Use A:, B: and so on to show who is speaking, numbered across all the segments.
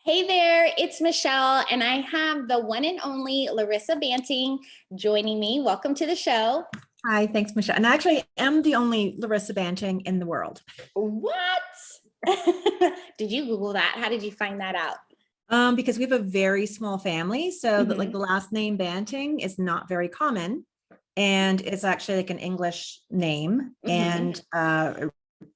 A: Hey there, it's Michelle, and I have the one and only Larissa Banting joining me. Welcome to the show.
B: Hi, thanks, Michelle. And I actually am the only Larissa Banting in the world.
A: What? Did you Google that? How did you find that out?
B: Because we have a very small family. So that like the last name Banting is not very common. And it's actually like an English name and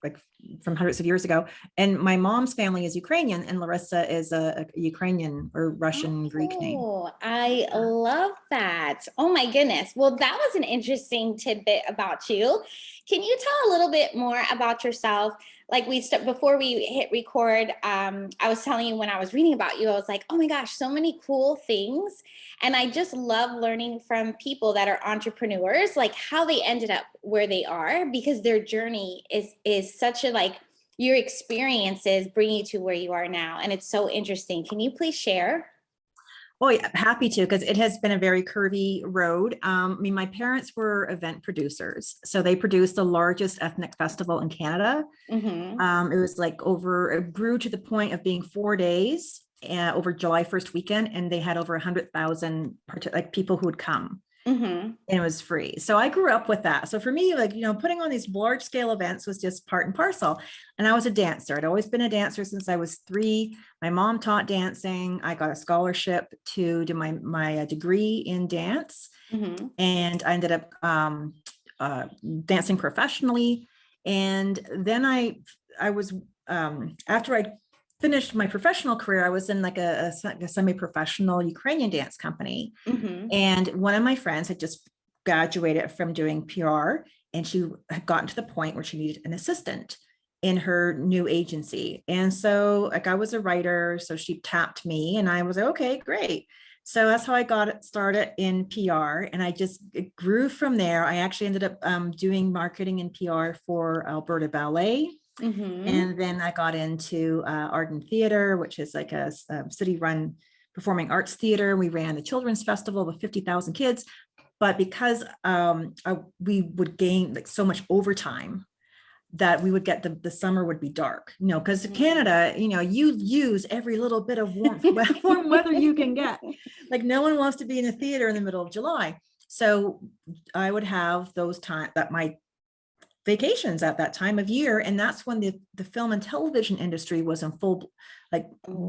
B: like from hundreds of years ago. And my mom's family is Ukrainian, and Larissa is a Ukrainian or Russian Greek name.
A: Oh, I love that. Oh my goodness. Well, that was an interesting tidbit about you. Can you tell a little bit more about yourself? Like before we hit record, I was telling you when I was reading about you, I was like, oh my gosh, so many cool things. And I just love learning from people that are entrepreneurs, like how they ended up where they are, because their journey is such a your experiences bring you to where you are now. And it's so interesting. Can you please share?
B: Oh, yeah, happy to, because it has been a very curvy road. I mean, my parents were event producers. So they produced the largest ethnic festival in Canada. It was it grew to the point of being 4 days over July 1st weekend. And they had over 100,000 people who would come. And it was free. So I grew up with that. So for me, putting on these large scale events was just part and parcel. And I was a dancer. I'd always been a dancer since I was 3. My mom taught dancing. I got a scholarship to do my degree in dance. And I ended up dancing professionally. And then I was, after I finished my professional career, I was in like a semi-professional Ukrainian dance company. And one of my friends had just graduated from doing PR, and she had gotten to the point where she needed an assistant in her new agency. And so I was a writer, so she tapped me and I was like, okay, great. So that's how I got it started in PR. And it grew from there. I actually ended up doing marketing and PR for Alberta Ballet. And then I got into art and theater, which is like a city-run performing arts theater. We ran the children's festival with 50,000 kids. But because we would gain so much overtime that we would get the summer would be dark, because in Canada, you use every little bit of warm weather you can get. Like no one wants to be in a theater in the middle of July. So I would have those times that my vacations at that time of year. And that's when the film and television industry was in full,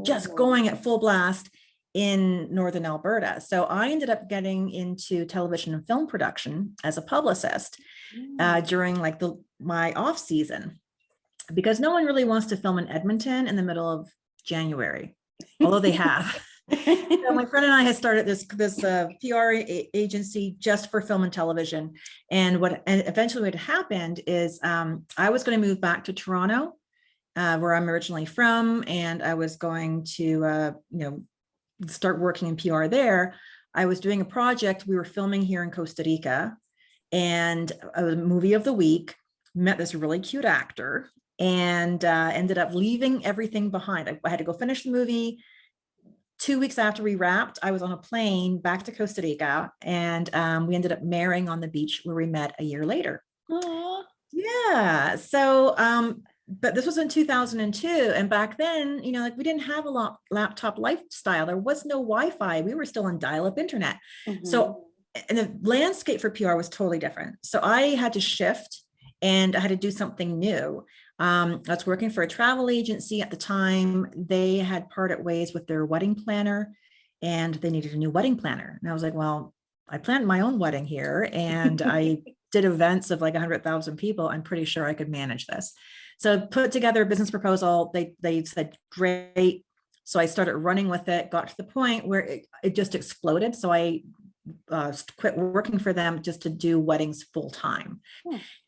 B: just going at full blast in Northern Alberta. So I ended up getting into television and film production as a publicist during my off season, because no one really wants to film in Edmonton in the middle of January, although they have. So my friend and I had started this PR agency just for film and television. And eventually what happened is I was going to move back to Toronto, where I'm originally from, and I was going to start working in PR there. I was doing a project we were filming here in Costa Rica, and a movie of the week, met this really cute actor, and ended up leaving everything behind. I had to go finish the movie. 2 weeks after we wrapped, I was on a plane back to Costa Rica, and we ended up marrying on the beach where we met a year later.
A: Aww.
B: Yeah. So, but this was in 2002. And back then, we didn't have a laptop lifestyle. There was no Wi-Fi. We were still on dial-up internet. So, and the landscape for PR was totally different. So I had to shift and I had to do something new. I was working for a travel agency at the time. They had parted ways with their wedding planner, and they needed a new wedding planner. And I was like, well, I planned my own wedding here, and I did events of 100,000 people. I'm pretty sure I could manage this. So I put together a business proposal. They said, great. So I started running with it, got to the point where it just exploded. So I quit working for them just to do weddings full time.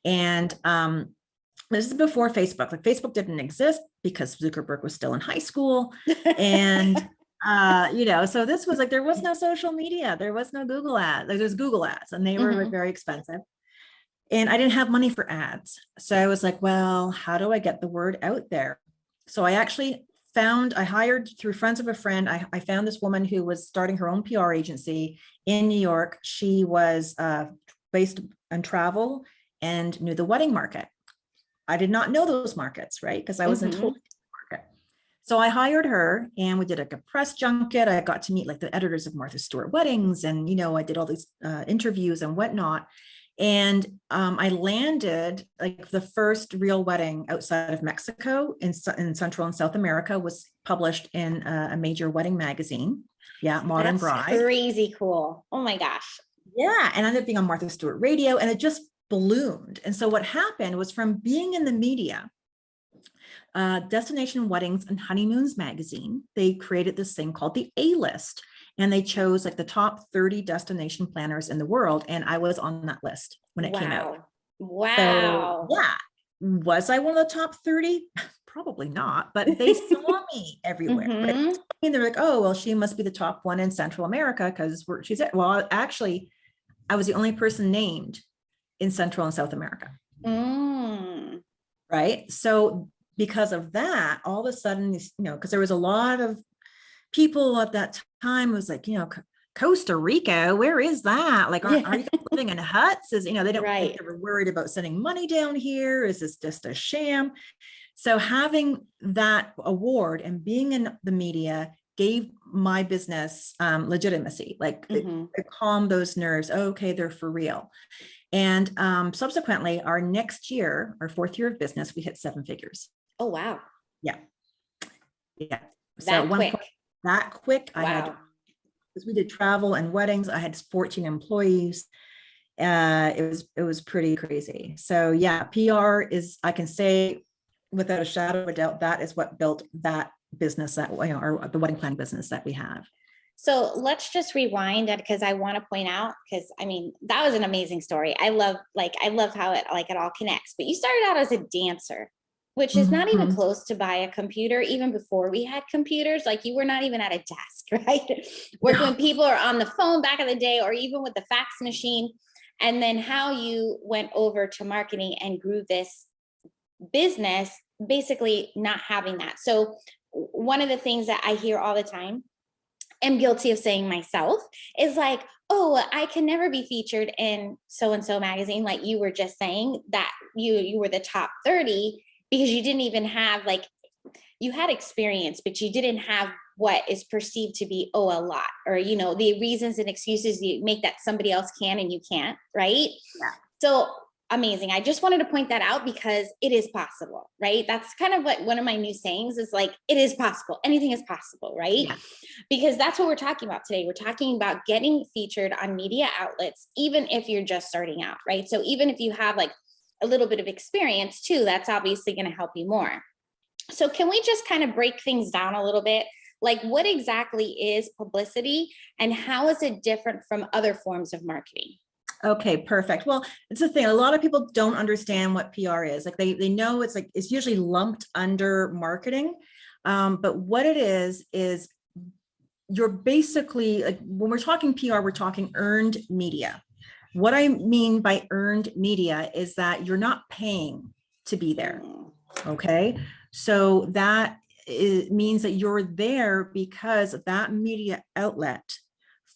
B: And this is before Facebook. Facebook didn't exist because Zuckerberg was still in high school. And, so this was there was no social media. There was no Google ads. There's Google ads, and they were very expensive. And I didn't have money for ads. So I was like, well, how do I get the word out there? So I actually I hired through friends of a friend. I found this woman who was starting her own PR agency in New York. She was based on travel and knew the wedding market. I did not know those markets, right? Because I wasn't told market. So I hired her and we did like a press junket. I got to meet like the editors of Martha Stewart Weddings. And, you know, I did all these interviews and whatnot. And I landed like the first real wedding outside of Mexico in Central and South America was published in a major wedding magazine. Yeah, Modern
A: That's
B: Bride.
A: crazy cool. Oh my gosh.
B: Yeah, and I ended up being on Martha Stewart Radio, and it just ballooned. And so what happened was from being in the media, Destination Weddings and Honeymoons magazine, they created this thing called the A-list. And they chose like the top 30 destination planners in the world. And I was on that list when it came out.
A: Wow.
B: So, yeah. Was I one of the top 30? Probably not, but they saw me everywhere. Right? And they're like, oh, well, she must be the top one in Central America because she's at. Well, actually, I was the only person named in Central and South America. Right. So because of that, all of a sudden, you know, because there was a lot of people at that time was like, you know, Costa Rica, where is that? Like, are you living in huts? Is, you know, they don't think they were worried about sending money down here. Is this just a sham? So having that award and being in the media gave my business legitimacy, like it calmed those nerves. Okay, they're for real. And subsequently, our next year, our 4th year of business, we hit 7 figures.
A: Oh, wow.
B: Yeah. Yeah.
A: That quick.
B: That quick.
A: Wow.
B: I had, because we did travel and weddings, I had 14 employees. It was pretty crazy. So yeah, PR is, I can say without a shadow of a doubt, that is what built that business that, you know, or the wedding plan business that we have.
A: So let's just rewind that, because I want to point out, because I mean, that was an amazing story. I love how it all connects, but you started out as a dancer, which is not even close to buy a computer. Even before we had computers, like you were not even at a desk, right? When people are on the phone back in the day, or even with the fax machine. And then how you went over to marketing and grew this business, basically not having that. So one of the things that I hear all the time, am guilty of saying myself, is like, oh, I can never be featured in so-and-so magazine. Like you were just saying that you were the top 30 because you didn't even have, like, you had experience, but you didn't have what is perceived to be, a lot, or, you know, the reasons and excuses you make that somebody else can and you can't, right?
B: Yeah.
A: So amazing. I just wanted to point that out because it is possible, right? That's kind of what one of my new sayings is, like, it is possible. Anything is possible, right? Yeah. Because that's what we're talking about today. We're talking about getting featured on media outlets, even if you're just starting out, right? So even if you have like a little bit of experience too, that's obviously going to help you more. So can we just kind of break things down a little bit? Like, what exactly is publicity and how is it different from other forms of marketing?
B: Okay, perfect. Well, it's the thing. A lot of people don't understand what PR is. Like they know it's like, it's usually lumped under marketing. But what it is you're basically, like, when we're talking PR, we're talking earned media. What I mean by earned media is that you're not paying to be there. Okay. So that means that you're there because that media outlet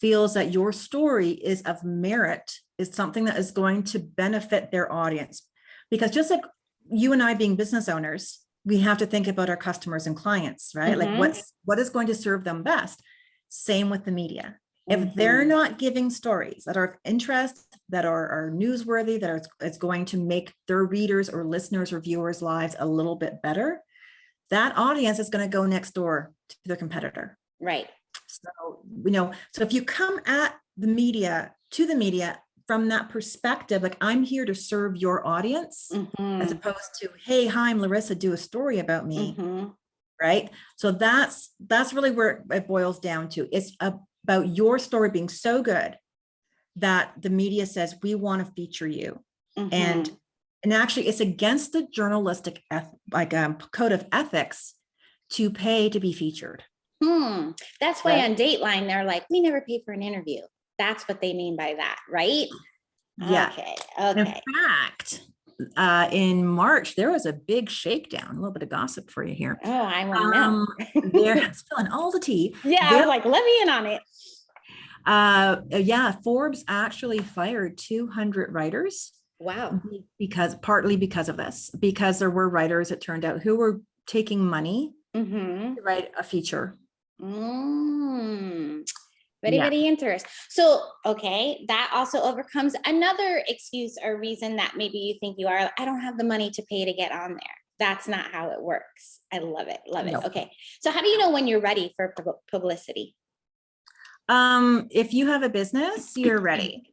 B: feels that your story is of merit, is something that is going to benefit their audience. Because just like you and I being business owners, we have to think about our customers and clients, right? Like what is going to serve them best? Same with the media. If they're not giving stories that are of interest, that are newsworthy, that it's going to make their readers or listeners or viewers' lives a little bit better, that audience is going to go next door to their competitor.
A: Right.
B: So, you know, so if you come at the media, to the media from that perspective, like, I'm here to serve your audience, as opposed to, hey, hi, I'm Larissa, do a story about me. Right. So that's really where it boils down to. It's about your story being so good that the media says, we want to feature you. And actually it's against the journalistic code of ethics to pay to be featured.
A: That's why on Dateline, they're like, we never pay for an interview. That's what they mean by that, right?
B: Yeah.
A: Okay.
B: In fact, in March, there was a big shakedown, a little bit of gossip for you here.
A: Oh, I want to know.
B: They're spilling all the tea.
A: Yeah, I was like, let me in on it.
B: Yeah, Forbes actually fired 200 writers.
A: Wow.
B: Partly because of this, because there were writers, it turned out, who were taking money to write a feature.
A: Very, very interesting. So, okay, that also overcomes another excuse or reason that maybe you think you are, I don't have the money to pay to get on there. That's not how it works. I love it. Love it.
B: No.
A: Okay. So how do you know when you're ready for publicity?
B: If you have a business, you're ready.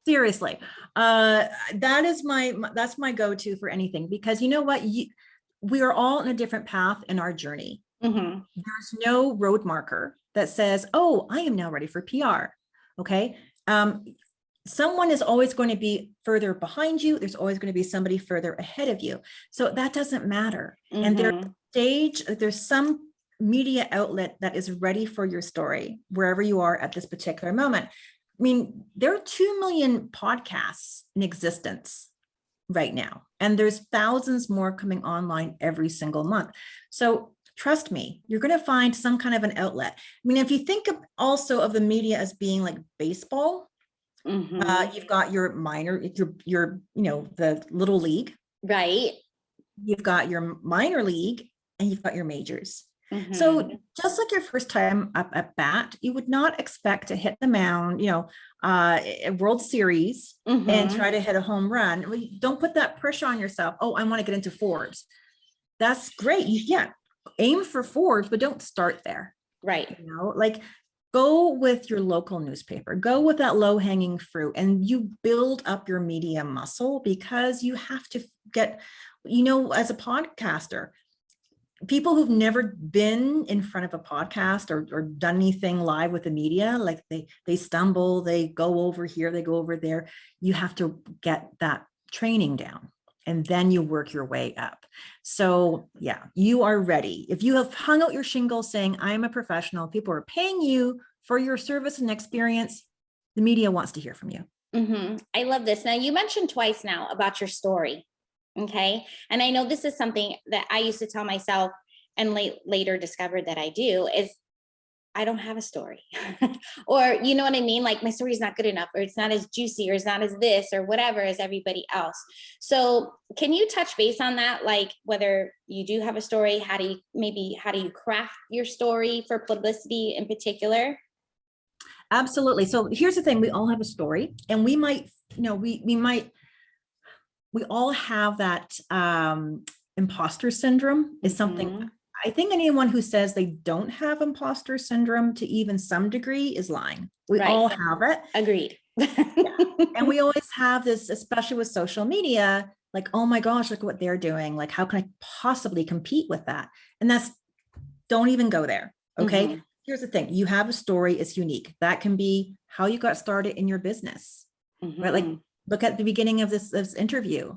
B: Seriously. That's my go-to for anything, because you know what? We are all in a different path in our journey. There's no road marker that says, oh, I am now ready for PR. Okay. Someone is always going to be further behind you. There's always going to be somebody further ahead of you. So that doesn't matter. And there's some media outlet that is ready for your story, wherever you are at this particular moment. I mean, there are 2 million podcasts in existence right now, and there's thousands more coming online every single month. So trust me, you're going to find some kind of an outlet. I mean, if you think also of the media as being like baseball, you've got your minor, your the little league,
A: right?
B: You've got your minor league, and you've got your majors. So just like your first time up at bat, you would not expect to hit the mound, a World Series and try to hit a home run. Well, don't put that pressure on yourself. Oh, I want to get into Forbes. That's great. Aim for Forbes, but don't start there.
A: Right.
B: Like go with your local newspaper, go with that low hanging fruit, and you build up your media muscle, because you have to get, as a podcaster, people who've never been in front of a podcast or done anything live with the media, like they stumble, they go over here, they go over there. You have to get that training down, and then you work your way up. So yeah, you are ready. If you have hung out your shingle saying, I'm a professional, people are paying you for your service and experience, the media wants to hear from you.
A: I love this. Now, you mentioned twice now about your story. Okay. And I know this is something that I used to tell myself and later discovered that I do, is I don't have a story. Or, you know what I mean? Like my story is not good enough, or it's not as juicy, or it's not as this or whatever as everybody else. So can you touch base on that? Like whether you do have a story, how do you craft your story for publicity in particular?
B: Absolutely. So here's the thing. We all have a story, and we might, we all have that imposter syndrome is something. I think anyone who says they don't have imposter syndrome to even some degree is lying. We all have it.
A: Agreed.
B: And we always have this, especially with social media, like, oh my gosh, look at what they're doing. Like, how can I possibly compete with that? And don't even go there. Okay. Here's the thing. You have a story. It's unique. That can be how you got started in your business, right? Like, look at the beginning of this interview.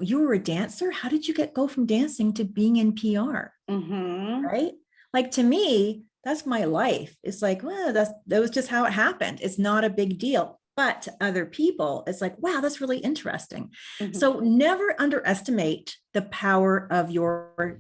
B: You were a dancer? How did you go from dancing to being in PR? Right? Like, to me, that's my life. It's like, well, that was just how it happened. It's not a big deal. But to other people, it's like, wow, that's really interesting. So never underestimate the power of your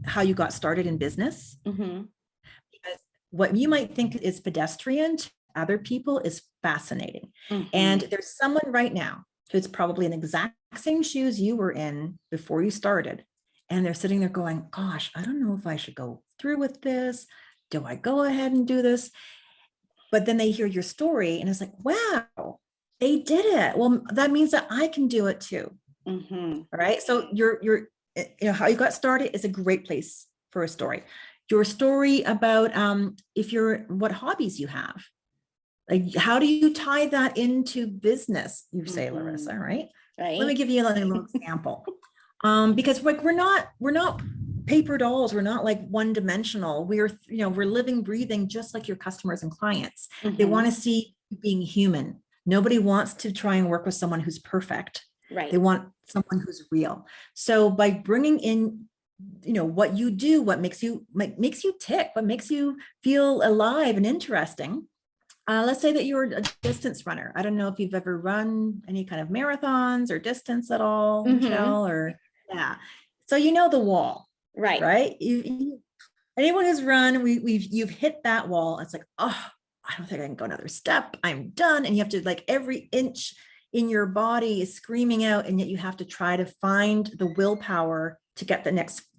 B: how you got started in business. Because what you might think is pedestrian to other people is fascinating. And there's someone right now who's probably in the exact same shoes you were in before you started. And they're sitting there going, gosh, I don't know if I should go through with this. Do I go ahead and do this? But then they hear your story and it's like, wow, they did it. Well, that means that I can do it too. All right. So how you got started is a great place for a story. Your story about what hobbies you have. Like, how do you tie that into business? You say, Larissa, right? Let me give you a little example. Because like we're not paper dolls. We're not like one-dimensional. We're living, breathing, just like your customers and clients. They want to see you being human. Nobody wants to try and work with someone who's perfect. Right. They want someone who's real. So by bringing in, what you do, what makes you tick, what makes you feel alive and interesting. Let's say that you're a distance runner. I don't know if you've ever run any kind of marathons or distance at all, Michelle, So the wall, right? Anyone who's run, you've hit that wall. It's like, oh, I don't think I can go another step. I'm done. And you have to, like, every inch in your body is screaming out, and yet you have to try to find the willpower to get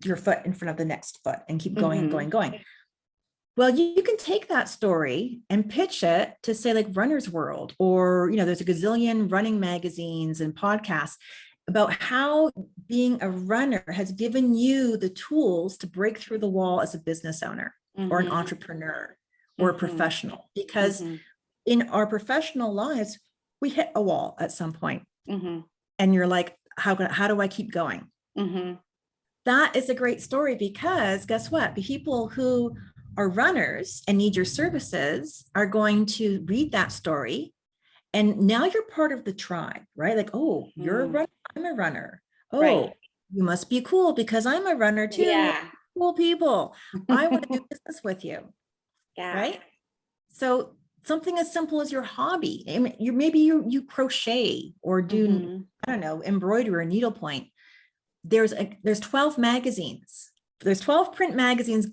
B: your foot in front of the next foot and keep going and going. Well, you can take that story and pitch it to say like Runner's World, or, there's a gazillion running magazines and podcasts about how being a runner has given you the tools to break through the wall as a business owner or an entrepreneur or a professional, because in our professional lives, we hit a wall at some point. And you're like, how do I keep going? That is a great story, because guess what? People who are runners and need your services are going to read that story. And now you're part of the tribe, right? Like, oh, you're a runner, I'm a runner. Oh, you must be cool because I'm a runner too.
A: Yeah.
B: Cool people. I want to do business with you.
A: Yeah.
B: Right. So something as simple as your hobby. I mean, maybe you crochet or do, I don't know, embroidery or needlepoint. There's 12 magazines. There's 12 print magazines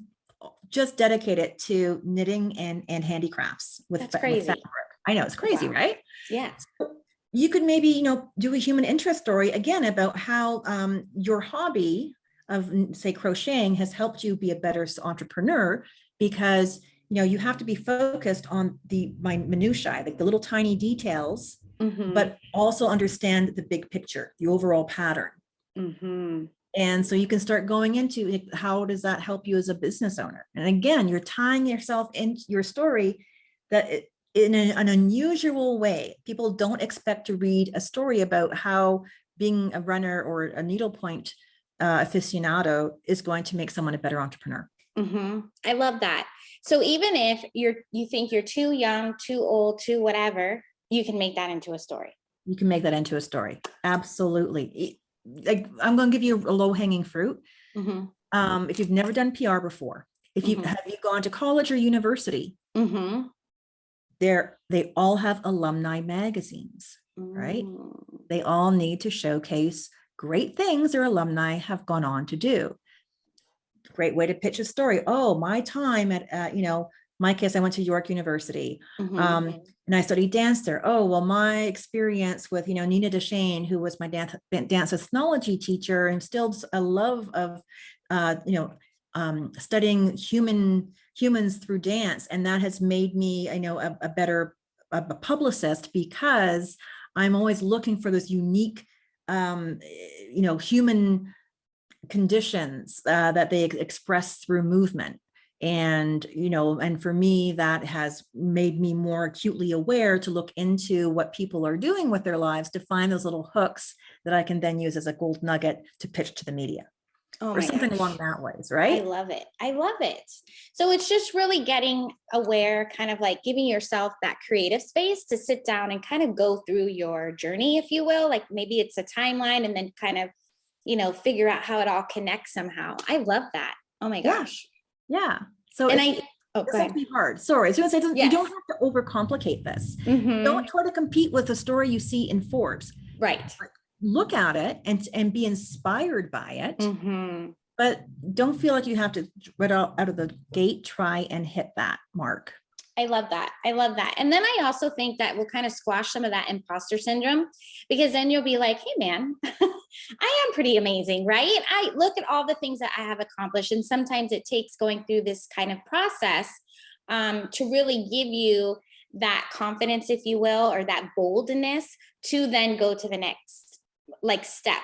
B: just dedicated to knitting and handicrafts with fabric. I know, it's crazy, right?
A: Yeah.
B: So you could maybe, do a human interest story again about how your hobby of, say, crocheting has helped you be a better entrepreneur, because you have to be focused on my minutiae, like the little tiny details, but also understand the big picture, the overall pattern. And so you can start going into how does that help you as a business owner? And again, you're tying yourself into your story that in an unusual way. People don't expect to read a story about how being a runner or a needlepoint aficionado is going to make someone a better entrepreneur.
A: I love that. So even if you think you're too young, too old, too whatever, you can make that into a story.
B: You can make that into a story. Absolutely. Like, I'm going to give you a low-hanging fruit. If you've never done PR before, have you gone to college or university? They all have alumni magazines, right? They all need to showcase great things their alumni have gone on to do. Great way to pitch a story. Oh, my time at, my case, I went to York University, and I studied dance there. Oh, well, my experience with, Nina Deshane, who was my dance ethnology teacher, instilled a love of, studying humans through dance. And that has made me, a better publicist, because I'm always looking for those unique, human conditions that they express through movement. And, and for me, that has made me more acutely aware to look into what people are doing with their lives, to find those little hooks that I can then use as a gold nugget to pitch to the media. Or something along that ways, right?
A: I love it. I love it. So it's just really getting aware, kind of like giving yourself that creative space to sit down and kind of go through your journey, if you will. Like maybe it's a timeline, and then kind of, figure out how it all connects somehow. I love that. Oh my gosh.
B: Yeah. So
A: it
B: doesn't be hard. Sorry. I was going to say, you don't have to overcomplicate this. Don't try to compete with the story you see in Forbes.
A: Right.
B: Look at it and be inspired by it, but don't feel like you have to right out of the gate try and hit that mark.
A: I love that. I love that. And then I also think that will kind of squash some of that imposter syndrome, because then you'll be like, hey man, I am pretty amazing, right? I look at all the things that I have accomplished. And sometimes it takes going through this kind of process to really give you that confidence, if you will, or that boldness to then go to the next step,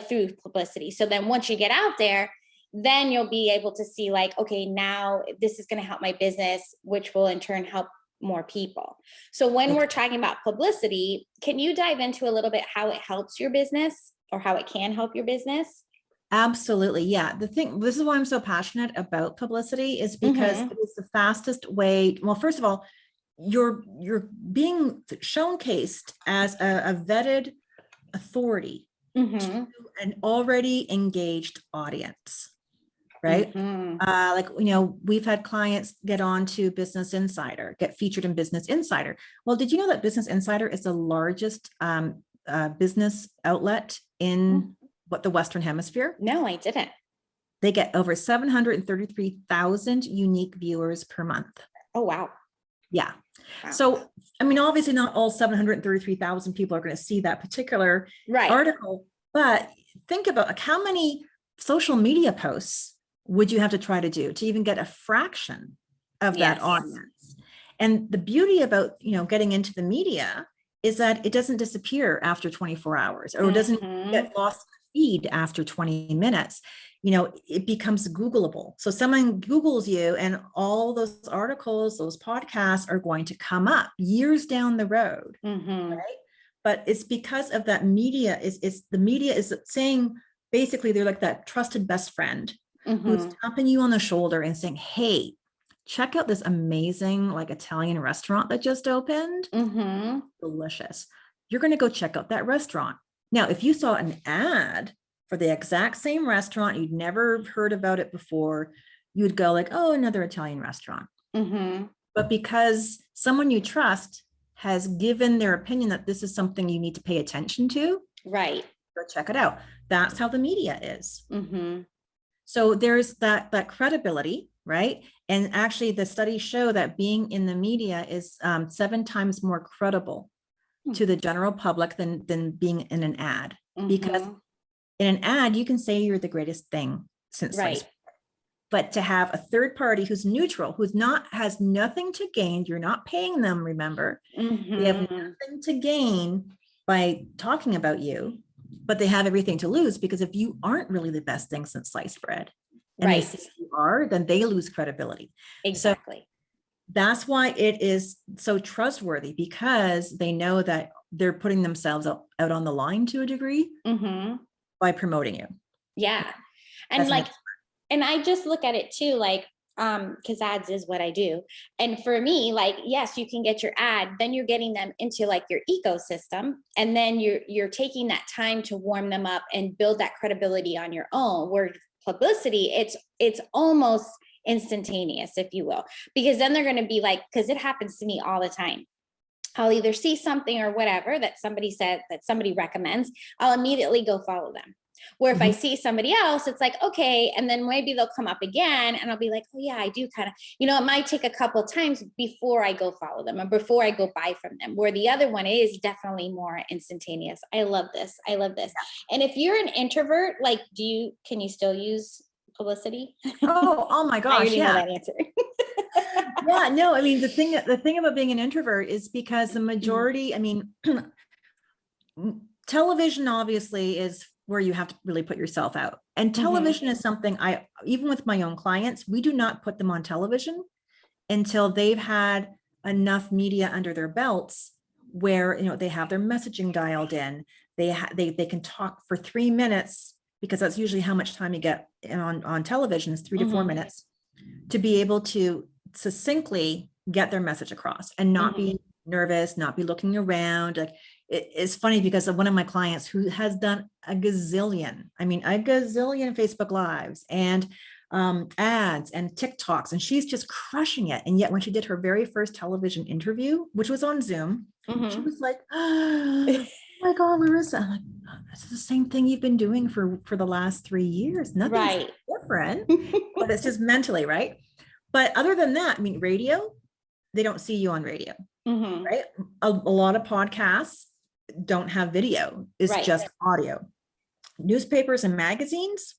A: through publicity. So then once you get out there, then you'll be able to see okay, now this is going to help my business, which will in turn help more people. So when we're talking about publicity, can you dive into a little bit how it helps your business, or how it can help your business?
B: Absolutely. Yeah. This is why I'm so passionate about publicity, is because it is the fastest way. Well, first of all, you're being showcased as a vetted authority to an already engaged audience. Right. We've had clients get on to Business Insider, get featured in Business Insider. Well, did you know that Business Insider is the largest business outlet in the Western Hemisphere?
A: No, I didn't.
B: They get over 733,000 unique viewers per month.
A: Oh, wow.
B: Yeah. Wow. So, obviously not all 733,000 people are going to see that particular article, but think about how many social media posts would you have to try to do to even get a fraction of that audience? And the beauty about, getting into the media is that it doesn't disappear after 24 hours, or it doesn't get lost in the feed after 20 minutes. It becomes Googleable. So someone Googles you and all those articles, those podcasts are going to come up years down the road, right? But it's because of that media the media is saying, basically, they're like that trusted best friend who's tapping you on the shoulder and saying, hey, check out this amazing Italian restaurant that just opened. Delicious. You're going to go check out that restaurant. Now, if you saw an ad for the exact same restaurant, you'd never heard about it before, you'd go oh, another Italian restaurant. But because someone you trust has given their opinion that this is something you need to pay attention to,
A: right?
B: Go check it out. That's how the media is. So there's that credibility, right? And actually the studies show that being in the media is 7 times more credible to the general public than being in an ad. Because in an ad, you can say you're the greatest thing since sliced bread. But to have a third party who's neutral, has nothing to gain, you're not paying them, remember, they have nothing to gain by talking about you, but they have everything to lose, because if you aren't really the best thing since sliced bread, and they see you are, then they lose credibility.
A: Exactly.
B: So that's why it is so trustworthy, because they know that they're putting themselves out on the line to a degree by promoting you.
A: Yeah. And and I just look at it too, because ads is what I do. And for me, yes, you can get your ad, then you're getting them into your ecosystem. And then you're taking that time to warm them up and build that credibility on your own. Where publicity, it's almost instantaneous, if you will, because then they're going to be because it happens to me all the time. I'll either see something or whatever that somebody said, that somebody recommends, I'll immediately go follow them. Where if I see somebody else, it's okay. And then maybe they'll come up again and I'll be oh yeah, I do kind of, it might take a couple times before I go follow them or before I go buy from them, where the other one is definitely more instantaneous. I love this. And if you're an introvert, can you still use publicity?
B: Oh my gosh.
A: I already know that answer.
B: Yeah, no, I mean, the thing about being an introvert is because the majority, television obviously is where you have to really put yourself out. And television is something even with my own clients, we do not put them on television until they've had enough media under their belts where, they have their messaging dialed in. They can talk for 3 minutes, because that's usually how much time you get on television, is 3 to 4 minutes, to be able to succinctly get their message across and not be nervous, not be looking around. It's funny because of one of my clients who has done a gazillion Facebook Lives and ads and TikToks, and she's just crushing it. And yet when she did her very first television interview, which was on Zoom, she was oh my God, Larissa, I'm it's the same thing you've been doing for the last 3 years. Nothing's different, but it's just mentally, right? But other than that, radio, they don't see you on radio, right? A lot of podcasts don't have video, it's just audio. Newspapers and magazines,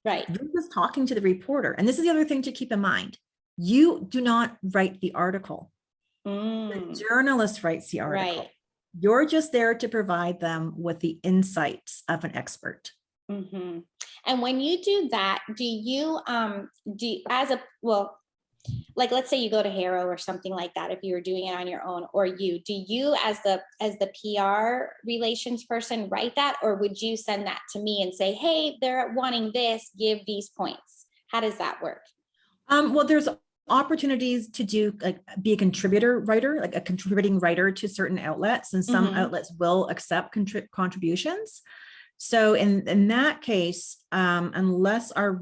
B: you're just talking to the reporter. And this is the other thing to keep in mind. You do not write the article. The journalist writes the article. You're just there to provide them with the insights of an expert.
A: And when you do that, do you let's say you go to Haro or something like that, if you were doing it on your own, or do you as the PR relations person write that, or would you send that to me and say, hey, they're wanting this, give these points? How does that work?
B: Well, there's opportunities to do be a contributor writer, a contributing writer to certain outlets, and some outlets will accept contributions. So in that case, unless our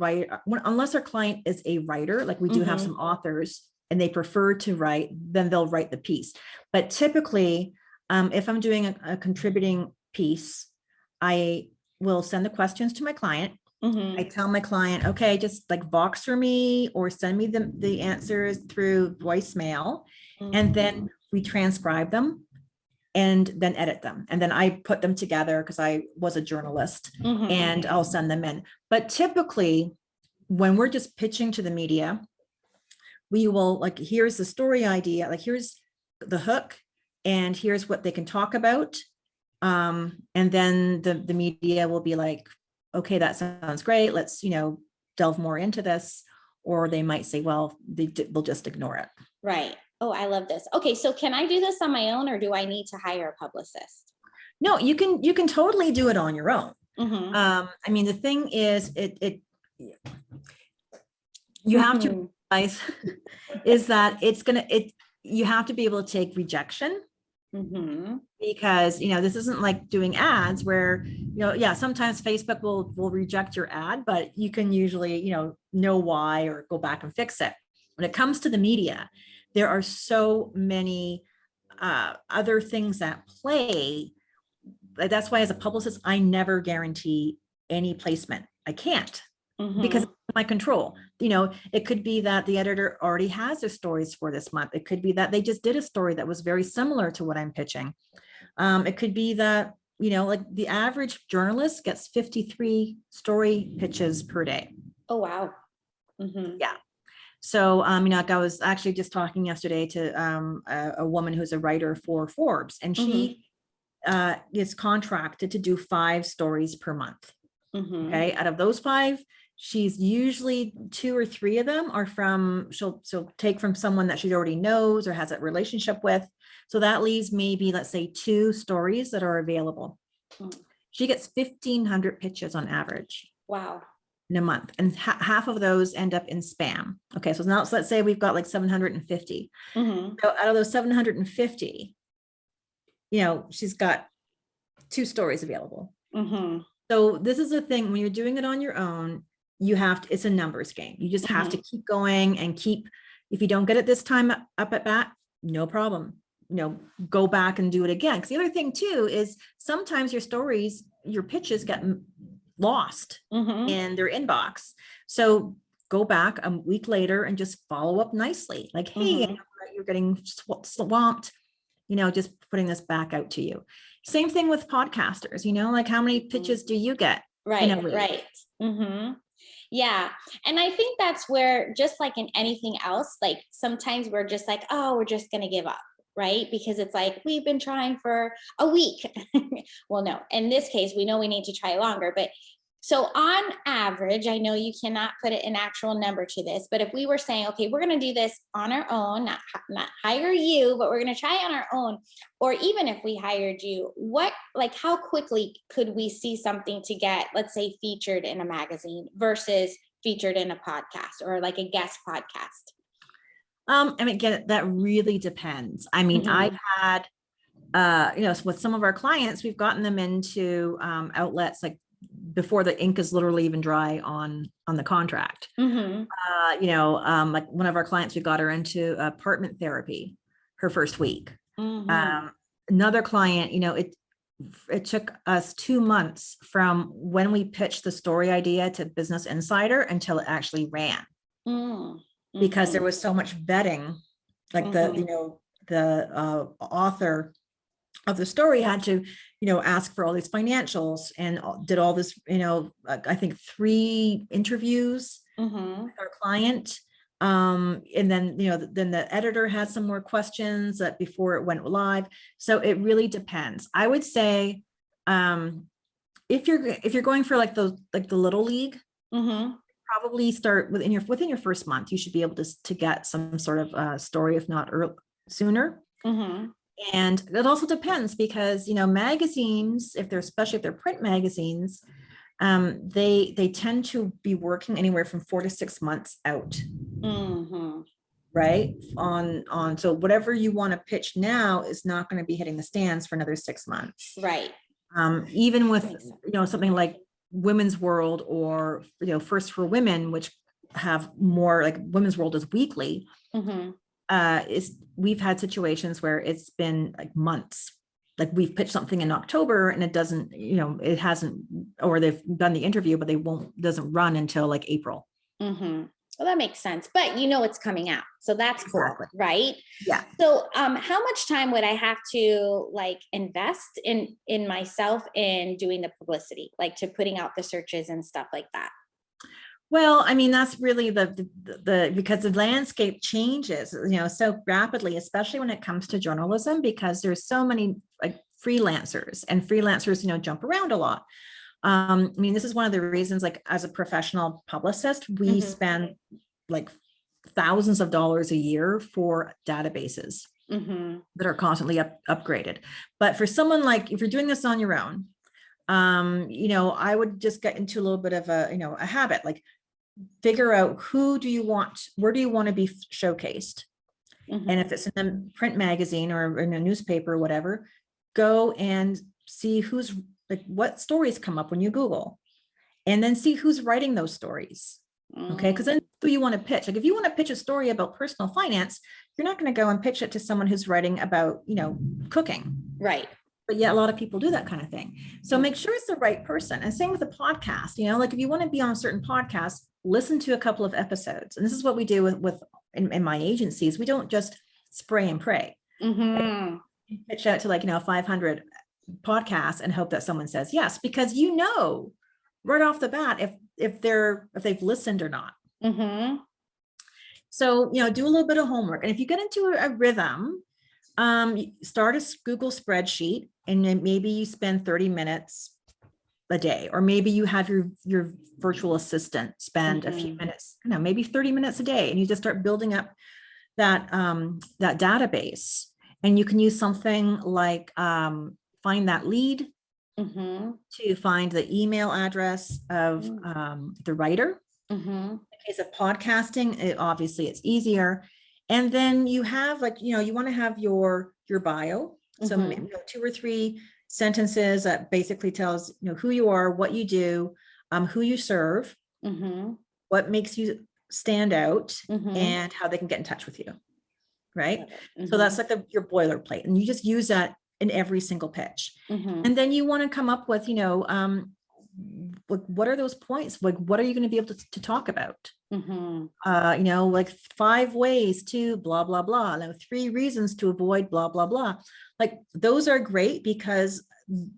B: client is a writer, we do have some authors and they prefer to write, then they'll write the piece. But typically, if I'm doing a contributing piece, I will send the questions to my client. I tell my client, okay, just box for me or send me the answers through voicemail. And then we transcribe them. and then edit them. And then I put them together because I was a journalist, and I'll send them in. But typically when we're just pitching to the media, we will like, here's the story idea, like here's the hook, and here's what they can talk about. And then the media will be like, okay, that sounds great. Let's, delve more into this. Or they might say, well, they'll just ignore it.
A: Right. Oh, I love this. Okay. So can I do this on my own, or do I need to hire a publicist?
B: No, you can totally do it on your own. I mean, the thing is, you have to realize is that you have to be able to take rejection. Because, this isn't like doing ads where, sometimes Facebook will reject your ad, but you can usually, know why or go back and fix it. When it comes to the media, there are so many other things at play. That's why as a publicist, I never guarantee any placement. I can't, because it's my control. It could be that the editor already has their stories for this month. It could be that they just did a story that was very similar to what I'm pitching. It could be that, like the average journalist gets 53 story pitches per day.
A: Oh, wow.
B: Yeah. So, like I was actually just talking yesterday to a woman who's a writer for Forbes, and she is contracted to do 5 stories per month. Okay. Out of those 5, she's usually 2 or 3 of them are she'll take from someone that she already knows or has a relationship with. So that leaves maybe, let's say, 2 stories that are available. She gets 1,500 pitches on average.
A: Wow.
B: In a month. And half of those end up in spam. Okay. So now let's say we've got like 750. So out of those 750, she's got 2 stories available. So this is the thing, when you're doing it on your own, it's a numbers game. You just have to keep going and if you don't get it this time up at bat, no problem. Go back and do it again. Because the other thing too is sometimes your pitches get lost in their inbox. So go back a week later and just follow up nicely. Like, hey, you're getting swamped, just putting this back out to you. Same thing with podcasters, like how many pitches do you get?
A: Right. Right. Yeah. And I think that's where, just like in anything else, like sometimes we're just like, oh, we're just going to give up. Right. Because it's like, we've been trying for a week. Well, no, in this case, we know we need to try longer, but so on average, I know you cannot put an actual number to this, but if we were saying, okay, we're going to do this on our own, not hire you, but we're going to try on our own, or even if we hired you, how quickly could we see something to get, let's say, featured in a magazine versus featured in a podcast or like a guest podcast?
B: Again, that really depends. I mean, I've had, with some of our clients, we've gotten them into outlets like before the ink is literally even dry on the contract. Like one of our clients, we got her into apartment therapy her first week. Another client, it took us 2 months from when we pitched the story idea to Business Insider until it actually ran. Because there was so much vetting, like the author of the story had to, ask for all these financials and did all this, I think 3 interviews with our client. And then, then the editor had some more questions that before it went live. So it really depends. I would say, if you're going for like the little league, probably start within your first month. You should be able to get some sort of story, if not sooner. And it also depends because, magazines, especially if they're print magazines, they tend to be working anywhere from 4 to 6 months out. Right. So whatever you want to pitch now is not going to be hitting the stands for another 6 months.
A: Right.
B: Even with, something like Women's World or, First for Women, which have more like Women's World is weekly. We've had situations where it's been like months, like we've pitched something in October and it doesn't, it hasn't, or they've done the interview, but doesn't run until like April.
A: Well, that makes sense, but you know, it's coming out. So that's
B: Exactly.
A: cool, right?
B: Yeah.
A: So, how much time would I have to like invest in myself in doing the publicity, like to putting out the searches and stuff like that?
B: Well, I mean, that's really the because the landscape changes, so rapidly, especially when it comes to journalism, because there's so many like freelancers, and freelancers, jump around a lot. I mean, this is one of the reasons, like as a professional publicist, we spend like thousands of dollars a year for databases that are constantly upgraded. But for someone like, if you're doing this on your own, I would just get into a little bit of a habit, like figure out where do you want to be showcased. And if it's in a print magazine or in a newspaper or whatever, go and see who's like, what stories come up when you Google, and then see who's writing those stories. Okay. Because then who you want to pitch. Like if you want to pitch a story about personal finance, you're not going to go and pitch it to someone who's writing about, cooking.
A: Right.
B: But yeah, a lot of people do that kind of thing. So make sure it's the right person. And same with the podcast, like if you want to be on a certain podcast, listen to a couple of episodes. And this is what we do in my agencies. We don't just spray and pray. Right? Pitch out to 500 podcasts and hope that someone says yes, because right off the bat if they've listened or not. So do a little bit of homework, and if you get into a rhythm, start a Google spreadsheet, and then maybe you spend 30 minutes a day, or maybe you have your virtual assistant spend a few minutes, maybe 30 minutes a day, and you just start building up that database. And you can use something like find that lead to find the email address of the writer. In the case of podcasting, obviously it's easier. And then you have you want to have your bio. So 2 or 3 sentences that basically tells who you are, what you do, who you serve, what makes you stand out, and how they can get in touch with you. Right. So that's like your boilerplate, and you just use that in every single pitch. And then you want to come up with, what are those points? Like, what are you going to be able to talk about? 5 ways to blah, blah, blah. 3 reasons to avoid blah, blah, blah. Like those are great, because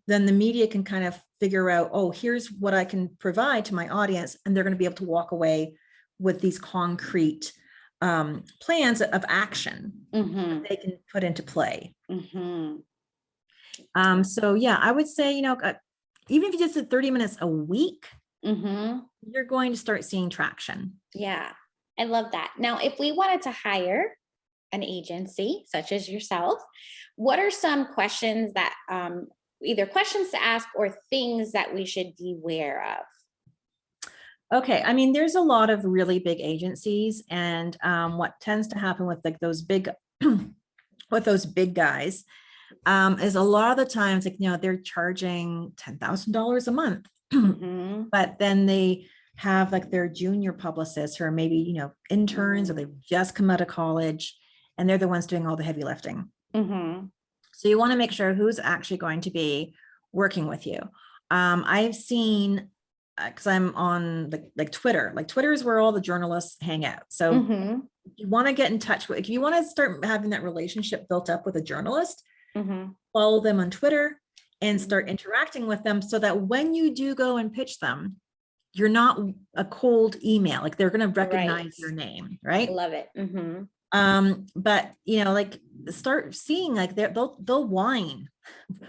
B: then the media can kind of figure out, oh, here's what I can provide to my audience. And they're going to be able to walk away with these concrete plans of action that they can put into play. So yeah, I would say, even if you just did 30 minutes a week, you're going to start seeing traction.
A: Yeah, I love that. Now, if we wanted to hire an agency such as yourself, what are some questions that either questions to ask or things that we should beware of?
B: Okay. I mean, there's a lot of really big agencies, and what tends to happen with those big guys is a lot of the times, they're charging $10,000 a month, but then they have their junior publicists who are maybe, interns, or they've just come out of college, and they're the ones doing all the heavy lifting. So you want to make sure who's actually going to be working with you. I've seen, because I'm on Twitter. Twitter is where all the journalists hang out. So if you want to get in touch with, if you want to start having that relationship built up with a journalist, follow them on Twitter and start interacting with them, so that when you do go and pitch them, you're not a cold email. They're going to recognize your name, right?
A: I love it.
B: But start seeing they'll whine.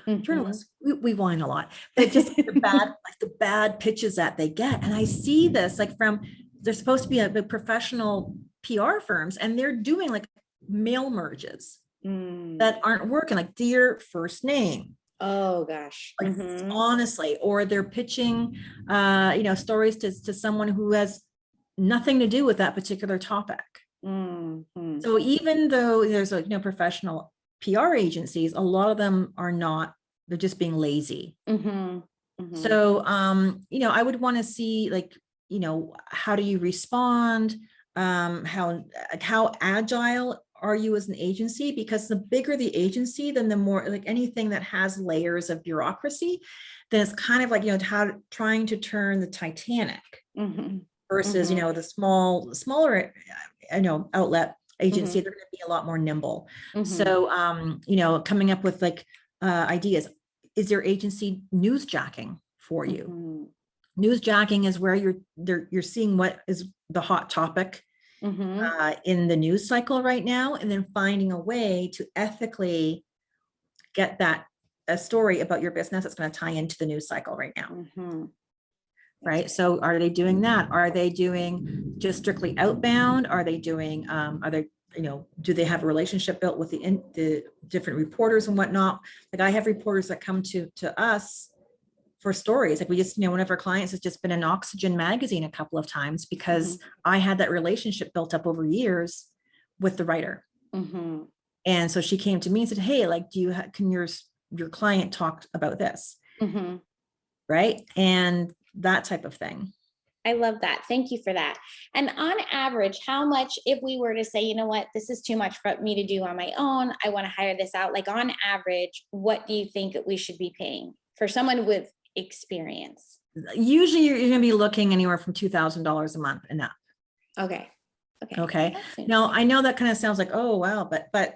B: Journalists, we whine a lot, but just the bad pitches that they get. And I see this they're supposed to be a professional PR firms, and they're doing mail merges that aren't working, dear first name.
A: Oh gosh.
B: Honestly, or they're pitching stories to someone who has nothing to do with that particular topic. So even though there's professional PR agencies, a lot of them are not, they're just being lazy. So I would want to see how do you respond? How agile are you as an agency? Because the bigger the agency, then the more anything that has layers of bureaucracy, then it's kind of how trying to turn the Titanic. versus, you know, the smaller, outlet agency, they're going to be a lot more nimble. So, you know, coming up with like ideas. Is your agency newsjacking for you? Newsjacking is where you're seeing what is the hot topic in the news cycle right now, and then finding a way to ethically get a story about your business that's going to tie into the news cycle right now. Right. So are they doing that? Are they doing just strictly outbound? Are they doing, do they have a relationship built with the different reporters and whatnot? Like I have reporters that come to us for stories. Like we just, one of our clients has just been in Oxygen magazine a couple of times because I had that relationship built up over years with the writer. And so she came to me and said, hey, like, can your client talk about this? Right. And that type of thing.
A: I love that. Thank you for that. And on average, how much, if we were to say, you know what, this is too much for me to do on my own, I want to hire this out, like on average, what do you think that we should be paying for someone with experience?
B: Usually you're going to be looking anywhere from $2,000 a month and up.
A: Okay.
B: Now I know that kind of sounds like, oh, wow, but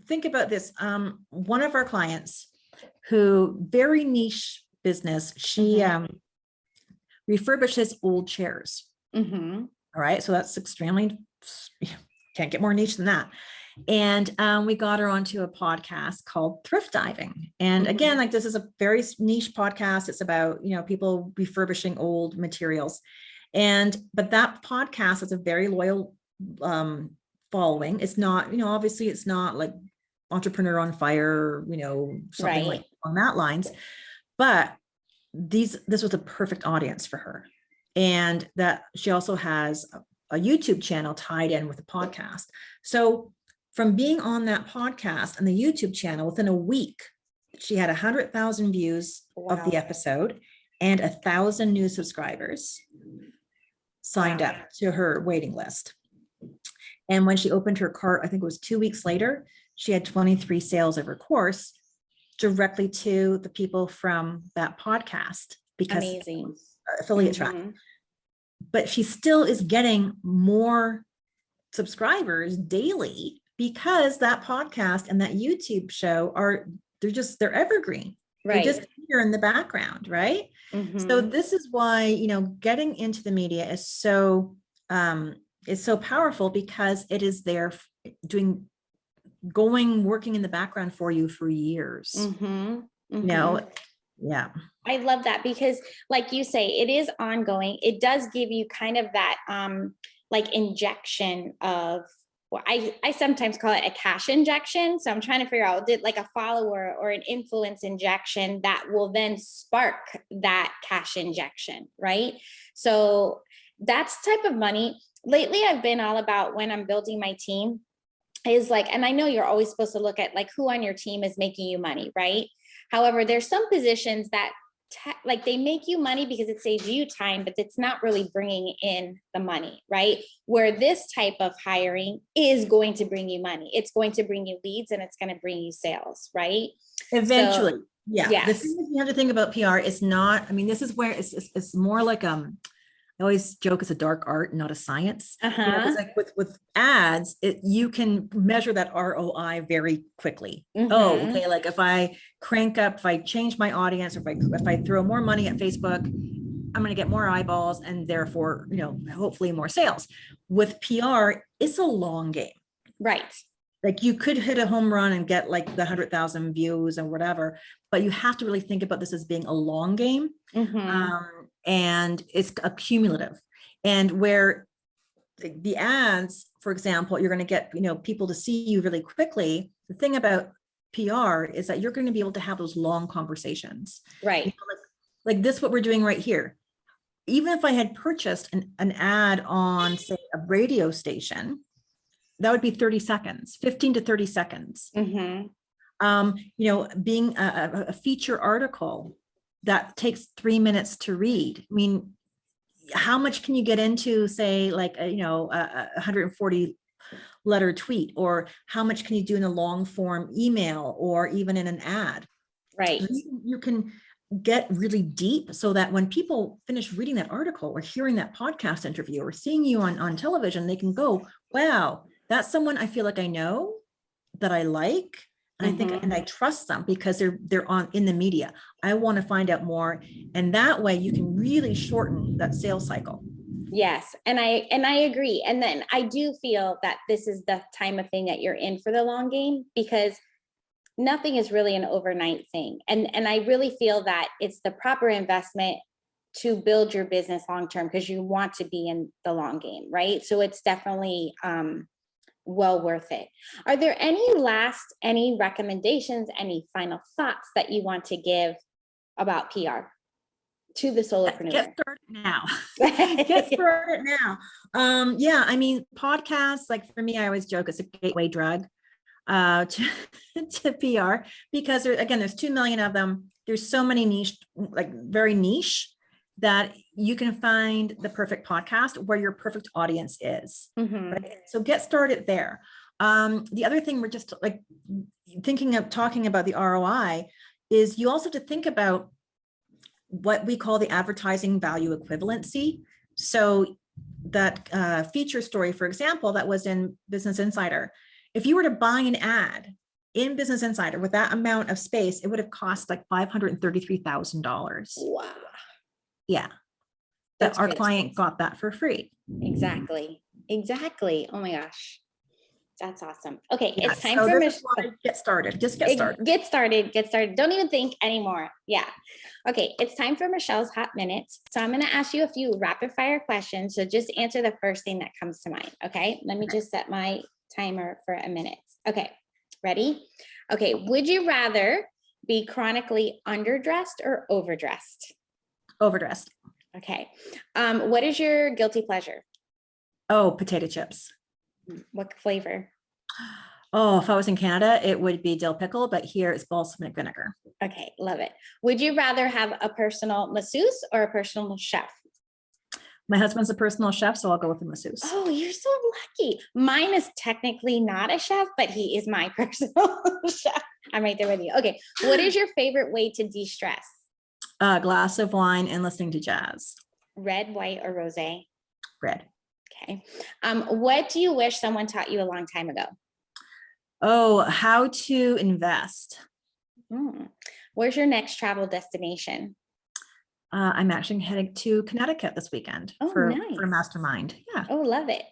B: think about this. One of our clients who very niche business, she, refurbishes old chairs. All right. So that's extremely, can't get more niche than that. And we got her onto a podcast called Thrift Diving. And again, like this is a very niche podcast. It's about, people refurbishing old materials. But that podcast has a very loyal following. It's not, obviously it's not like Entrepreneur on Fire, something like on that lines, but this was a perfect audience for her. And that she also has a YouTube channel tied in with the podcast. So from being on that podcast and the YouTube channel, within a week, she had 100,000 views of the episode and 1,000 new subscribers signed up to her waiting list. And when she opened her cart, I think it was 2 weeks later, she had 23 sales of her course directly to the people from that podcast because affiliate track. But she still is getting more subscribers daily because that podcast and that YouTube show they're evergreen. They're just here in the background, right? So this is why, getting into the media is so powerful because it is there working in the background for you for years. Yeah.
A: I love that because like you say, it is ongoing. It does give you kind of that like injection of, I sometimes call it a cash injection. So I'm trying to figure out, did like a follower or an influence injection that will then spark that cash injection, right? So that's type of money. Lately, I've been all about when I'm building my team is like, and I know you're always supposed to look at like who on your team is making you money, right? However, there's some positions that like they make you money because it saves you time, but it's not really bringing in the money, right? Where this type of hiring is going to bring you money. It's going to bring you leads and it's going to bring you sales, right?
B: Eventually. So, yeah. The thing is, you have to think about PR. It's not, this is where it's more like, I always joke it's a dark art, not a science. It's like with ads, you can measure that ROI very quickly. Oh, okay. Like if I change my audience, or if I throw more money at Facebook, I'm going to get more eyeballs and therefore, hopefully more sales. With PR, it's a long game.
A: Right.
B: Like you could hit a home run and get like the 100,000 views or whatever, but you have to really think about this as being a long game. And it's accumulative. And where the ads, for example, you're going to get, people to see you really quickly. The thing about PR is that you're going to be able to have those long conversations.
A: Right.
B: Like this, what we're doing right here. Even if I had purchased an ad on, say, a radio station, that would be 30 seconds, 15 to 30 seconds. Being a feature article that takes 3 minutes to read. How much can you get into, say, like, a 140 letter tweet, or how much can you do in a long form email or even in an ad?
A: Right.
B: You can get really deep so that when people finish reading that article or hearing that podcast interview or seeing you on television, they can go, wow, that's someone I feel like I know, that I like, and I think, and I trust them because they're on in the media. I want to find out more. And that way you can really shorten that sales cycle.
A: Yes. And I agree. And then I do feel that this is the time of thing that you're in for the long game, because nothing is really an overnight thing. And I really feel that it's the proper investment to build your business long-term, because you want to be in the long game, right? So it's definitely well worth it. Are there any recommendations, any final thoughts that you want to give about PR to the solopreneur?
B: Get started now. Get started now. Yeah, I mean, podcasts, like for me, I always joke it's a gateway drug to PR, because there's 2 million of them. There's so many niche, like very niche, that you can find the perfect podcast where your perfect audience is. Right? So get started there. The other thing we're just like talking about the ROI is you also have to think about what we call the advertising value equivalency. So that feature story, for example, that was in Business Insider, if you were to buy an ad in Business Insider with that amount of space, it would have cost like $533,000.
A: Wow.
B: Yeah. That our client got that for free.
A: Exactly. Oh my gosh. That's awesome. Okay.
B: Yeah,
A: it's time for
B: Michelle. Get started. Just get started.
A: Get started. Don't even think anymore. Yeah. Okay. It's time for Michelle's hot minutes. So I'm going to ask you a few rapid fire questions. So just answer the first thing that comes to mind. Okay. Let me just set my timer for a minute. Okay. Ready? Okay. Would you rather be chronically underdressed or overdressed?
B: Overdressed.
A: Okay. What is your guilty pleasure?
B: Oh, potato chips.
A: What flavor?
B: Oh, if I was in Canada, it would be dill pickle, but here it's balsamic vinegar.
A: Okay, love it. Would you rather have a personal masseuse or a personal chef?
B: My husband's a personal chef, so I'll go with the masseuse.
A: Oh, you're so lucky. Mine is technically not a chef, but he is my personal chef. I'm right there with you. Okay, what is your favorite way to de-stress?
B: A glass of wine and listening to jazz.
A: Red, white, or rosé?
B: Red.
A: Okay. What do you wish someone taught you a long time ago?
B: Oh, how to invest.
A: Where's your next travel destination?
B: I'm actually heading to Connecticut this weekend for a mastermind. Yeah.
A: Oh, love it.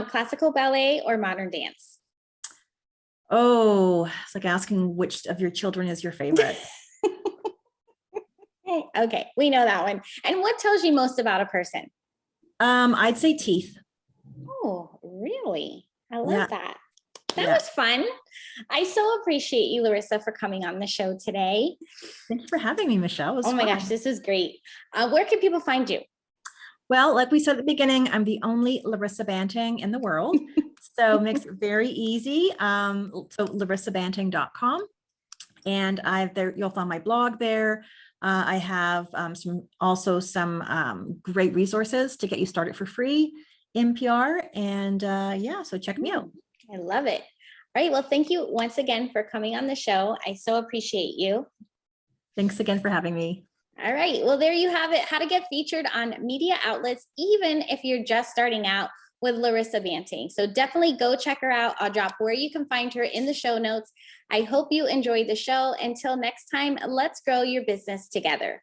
A: Classical ballet or modern dance?
B: Oh, it's like asking which of your children is your favorite.
A: Okay, we know that one. And what tells you most about a person?
B: I'd say teeth.
A: Oh, really? I love that. That was fun. I so appreciate you, Larissa, for coming on the show today.
B: Thank you for having me, Michelle.
A: Oh my gosh, this is great. Where can people find you?
B: Well, like we said at the beginning, I'm the only Larissa Banting in the world. So it makes it very easy. So larissabanting.com. And you'll find my blog there. I have some great resources to get you started for free in PR. And so check me out.
A: I love it. All right. Well, thank you once again for coming on the show. I so appreciate you.
B: Thanks again for having me.
A: All right. Well, there you have it. How to get featured on media outlets, even if you're just starting out, with Larissa Banting. So definitely go check her out. I'll drop where you can find her in the show notes. I hope you enjoyed the show. Until next time, let's grow your business together.